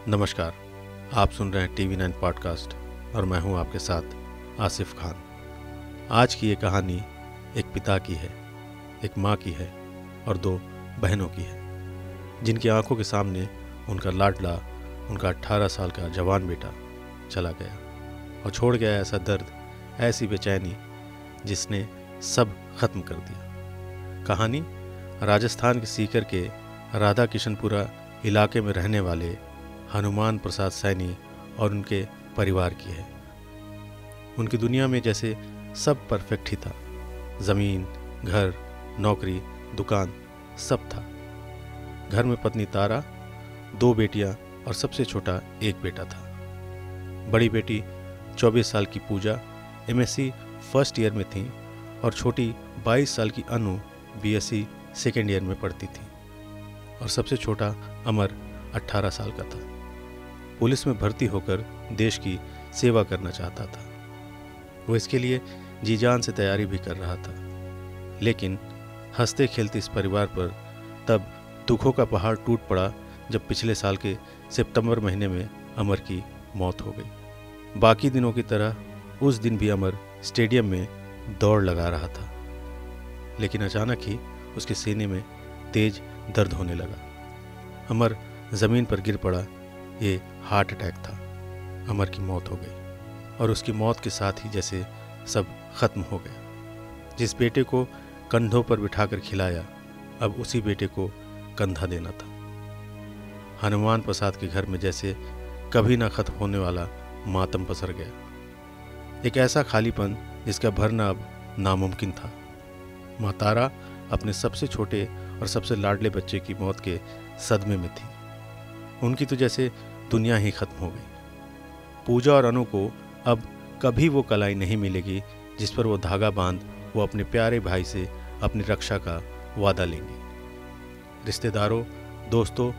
नमस्कार। आप सुन रहे हैं TV9 पॉडकास्ट और मैं हूं आपके साथ आसिफ खान। आज की ये कहानी एक पिता की है, एक माँ की है और दो बहनों की है, जिनकी आंखों के सामने उनका लाडला, उनका 18 साल का जवान बेटा चला गया और छोड़ गया ऐसा दर्द, ऐसी बेचैनी जिसने सब खत्म कर दिया। कहानी राजस्थान के सीकर के राधा किशनपुरा इलाके में रहने वाले हनुमान प्रसाद सैनी और उनके परिवार की है। उनकी दुनिया में जैसे सब परफेक्ट ही था। ज़मीन, घर, नौकरी, दुकान, सब था। घर में पत्नी तारा, 2 बेटियां और सबसे छोटा एक बेटा था। बड़ी बेटी 24 साल की पूजा MSc फर्स्ट ईयर में थी और छोटी 22 साल की अनु BSc सेकेंड ईयर में पढ़ती थी और सबसे छोटा अमर 18 साल का था। पुलिस में भर्ती होकर देश की सेवा करना चाहता था। वो इसके लिए जी जान से तैयारी भी कर रहा था, लेकिन हंसते खेलते इस परिवार पर तब दुखों का पहाड़ टूट पड़ा जब पिछले साल के सितंबर महीने में अमर की मौत हो गई। बाकी दिनों की तरह उस दिन भी अमर स्टेडियम में दौड़ लगा रहा था, लेकिन अचानक ही उसके सीने में तेज दर्द होने लगा। अमर ज़मीन पर गिर पड़ा। ये हार्ट अटैक था। अमर की मौत हो गई और उसकी मौत के साथ ही जैसे सब खत्म हो गया। जिस बेटे को कंधों पर बिठाकर खिलाया, अब उसी बेटे को कंधा देना था। हनुमान प्रसाद के घर में जैसे कभी ना खत्म होने वाला मातम पसर गया। एक ऐसा खालीपन जिसका भरना अब नामुमकिन था। माँ तारा अपने सबसे छोटे और सबसे लाडले बच्चे की मौत के सदमे में थी। उनकी तो जैसे दुनिया ही खत्म हो गई। पूजा और अनु को अब कभी वो कलाई नहीं मिलेगी जिस पर वो धागा बांध वो अपने प्यारे भाई से अपनी रक्षा का वादा लेंगे। रिश्तेदारों, दोस्तों,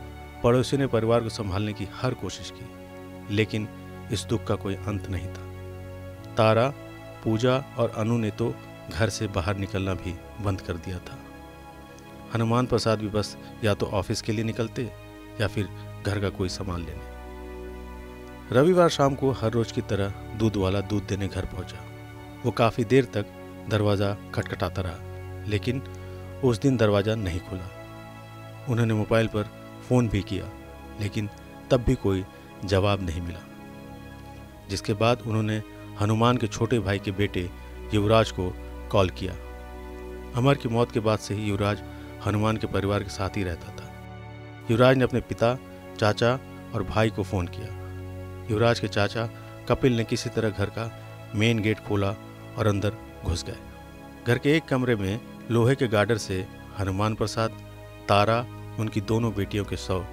पड़ोसियों ने परिवार को संभालने की हर कोशिश की, लेकिन इस दुख का कोई अंत नहीं था। तारा, पूजा और अनु ने तो घर से बाहर निकलना भी बंद कर दिया था। हनुमान प्रसाद भी बस या तो ऑफिस के लिए निकलते या फिर घर का कोई सामान लेने। रविवार शाम को हर रोज की तरह दूध वाला दूध देने घर पहुंचा। वो काफ़ी देर तक दरवाज़ा खटखटाता रहा, लेकिन उस दिन दरवाज़ा नहीं खुला। उन्होंने मोबाइल पर फ़ोन भी किया, लेकिन तब भी कोई जवाब नहीं मिला। जिसके बाद उन्होंने हनुमान के छोटे भाई के बेटे युवराज को कॉल किया। अमर की मौत के बाद से ही युवराज हनुमान के परिवार के साथ ही रहता था। युवराज ने अपने पिता, चाचा और भाई को फ़ोन किया। युवराज के चाचा कपिल ने किसी तरह घर का मेन गेट खोला और अंदर घुस गए। घर के एक कमरे में लोहे के गार्डर से हनुमान प्रसाद, तारा, उनकी दोनों बेटियों के शव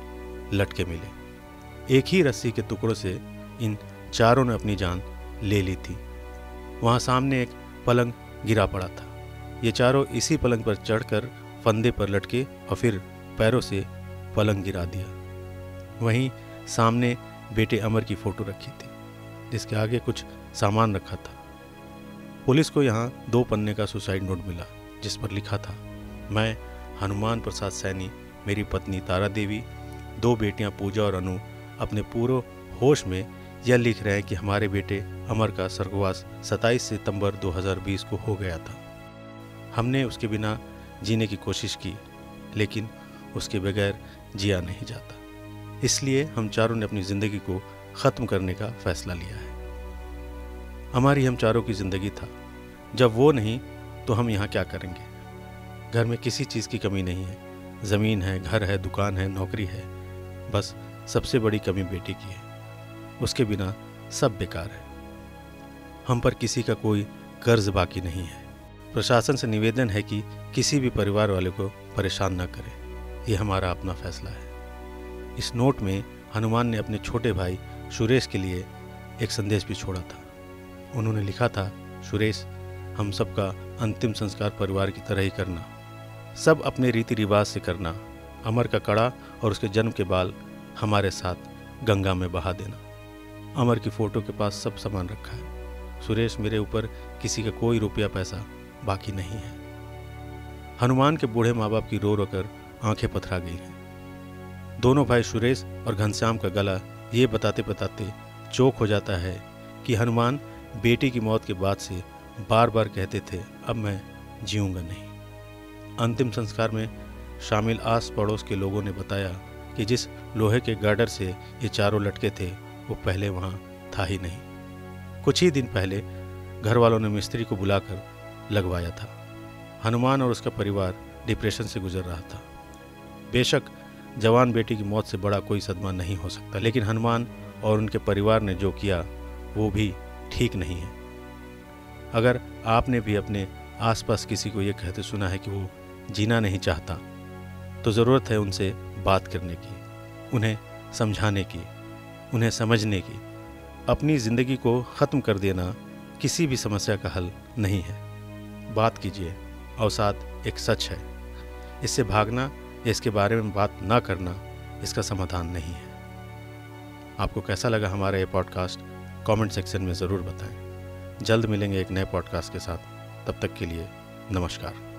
लटके मिले। एक ही रस्सी के टुकड़ों से इन चारों ने अपनी जान ले ली थी। वहाँ सामने एक पलंग गिरा पड़ा था। ये चारों इसी पलंग पर चढ़कर फंदे पर लटके और फिर पैरों से पलंग गिरा दिया। वहीं सामने बेटे अमर की फ़ोटो रखी थी, जिसके आगे कुछ सामान रखा था। पुलिस को यहाँ 2 पन्ने का सुसाइड नोट मिला, जिस पर लिखा था, मैं हनुमान प्रसाद सैनी, मेरी पत्नी तारा देवी, 2 बेटियाँ पूजा और अनु अपने पूरे होश में यह लिख रहे हैं कि हमारे बेटे अमर का स्वर्गवास 27 सितंबर 2020 को हो गया था। हमने उसके बिना जीने की कोशिश की, लेकिन उसके बगैर जिया नहीं जाता। इसलिए हम चारों ने अपनी ज़िंदगी को ख़त्म करने का फ़ैसला लिया है। हमारी हम चारों की ज़िंदगी था। जब वो नहीं तो हम यहाँ क्या करेंगे। घर में किसी चीज़ की कमी नहीं है। ज़मीन है, घर है, दुकान है, नौकरी है। बस सबसे बड़ी कमी बेटी की है। उसके बिना सब बेकार है। हम पर किसी का कोई कर्ज बाकी नहीं है। प्रशासन से निवेदन है कि किसी भी परिवार वाले को परेशान न करें। ये हमारा अपना फैसला है। इस नोट में हनुमान ने अपने छोटे भाई सुरेश के लिए एक संदेश भी छोड़ा था। उन्होंने लिखा था, सुरेश, हम सबका अंतिम संस्कार परिवार की तरह ही करना। सब अपने रीति रिवाज से करना। अमर का कड़ा और उसके जन्म के बाल हमारे साथ गंगा में बहा देना। अमर की फ़ोटो के पास सब सामान रखा है। सुरेश, मेरे ऊपर किसी का कोई रुपया पैसा बाकी नहीं है। हनुमान के बूढ़े माँ बाप की रो रो कर आंखें पथरा गई हैं। दोनों भाई सुरेश और घनश्याम का गला ये बताते बताते चौक हो जाता है कि हनुमान बेटी की मौत के बाद से बार बार कहते थे, अब मैं जीऊँगा नहीं। अंतिम संस्कार में शामिल आस पड़ोस के लोगों ने बताया कि जिस लोहे के गार्डर से ये चारों लटके थे वो पहले वहाँ था ही नहीं। कुछ ही दिन पहले घर वालों ने मिस्त्री को बुलाकर लगवाया था। हनुमान और उसका परिवार डिप्रेशन से गुजर रहा था। बेशक जवान बेटी की मौत से बड़ा कोई सदमा नहीं हो सकता, लेकिन हनुमान और उनके परिवार ने जो किया वो भी ठीक नहीं है। अगर आपने भी अपने आसपास किसी को ये कहते सुना है कि वो जीना नहीं चाहता, तो ज़रूरत है उनसे बात करने की, उन्हें समझाने की, उन्हें समझने की। अपनी ज़िंदगी को ख़त्म कर देना किसी भी समस्या का हल नहीं है। बात कीजिए। अवसाद एक सच है, इससे भागना या इसके बारे में बात ना करना इसका समाधान नहीं है। आपको कैसा लगा हमारा ये पॉडकास्ट कमेंट सेक्शन में ज़रूर बताएं। जल्द मिलेंगे एक नए पॉडकास्ट के साथ। तब तक के लिए नमस्कार।